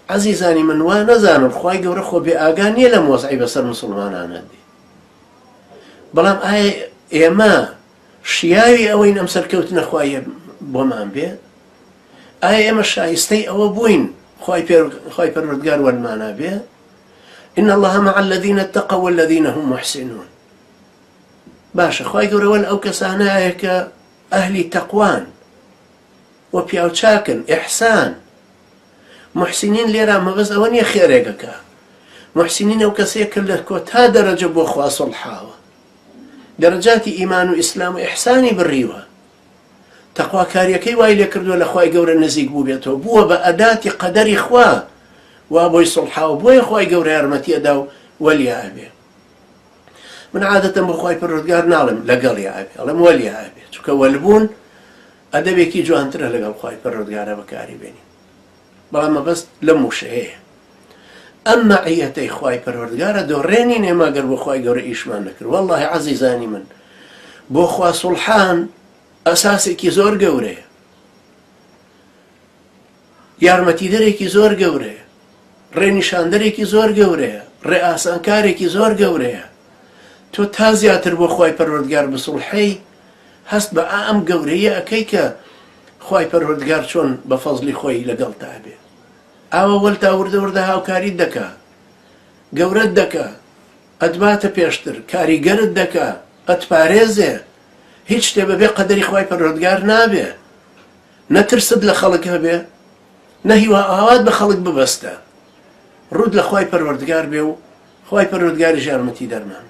عزیزانی من وا نەزانم خوای گەورە خۆ بێ ئاگا نییە لە مۆزعی بەسەر مسلمانانە دێ بەڵام ئایا ئێمە شیاوی ئەوەین ئەم سەرکەوتنە خوایە بۆمان بێ ئایا ئێمە شایستەی ئەوە بووین خوای پەروەردگار وەرمانە بێ إن الله مع الذين اتقوا والذين هم محسنون باشە خوای گەورە وەل ئەو کەسانەیە کە ئەهلی تەقوان و پیاو چاکن ئیحسان محسنین لێرە مەبەست ئەوە نییە خێرێکەکە محسنین ئەو کەسەیە کە لە کۆتا دەرەجە بۆ خوا سڵحاوە دەرەجاتی ئیمان و ئیسلام و ئیحسانی بڕیوە تەقواکاریەکەی وای لێ کردووە لە خوای گەورە نزیک بوو بێتەوە بووە بە ئەداتی قەدەری خوا وا بۆی سڵحاوە بۆیە خوای گەورە یارمەتی ئەدا و وەلیە ئەبێ من عادەتەن بۆ خوای پەروەردگار ناڵێم لەگەڵی ئەبێ ئەڵێم وەلیە ئەبێ چونکە وەلبوون ئەدەبێکی جوانترە لەگەڵ خوای پەروەردگارە بەکاری بێنین بەڵام مەبەست لەم وشەیە ئەم مەعیەتەی خوای پەروەردگارە دۆڕێنین ئێمە ئەگەر بۆ خوای گەورە ئیشمان نەکرد وەڵڵاهی عەزیزانی من بۆ خوا سوڵحان ئەساسێکی زۆر گەورەیە یارمەتیدەرێکی زۆر گەورەیە ڕێنیشاندەرێکی زۆر گەورەیە ڕێ ئاسانکارێکی زۆر گەورەیە تۆ تا زیاتر بۆ خوای پەروەردگار بسوڵحەی هەست بە ئەم گەورەیە ئەەکەی کە خوای پەروەردگار چۆن بە فەزلی خۆی لەگەڵتا بێ ئاوە وەلتا وردە وردە هاوکاریت دەکا گەورەت دەکا ئەتباتە پێشتر کاریگەرت دەکا ئەتپارێزێ هیچ شتێ بەبێ قەدەری خوای پەروەردگار نابێ نەترست لە خەڵک هەبێ نەهیوا ئاوات بە خەڵک ببەستە ڕوود لە خوای پەروەردگار بێ و خوای پەروەردگاریش یارمەتی دەرمان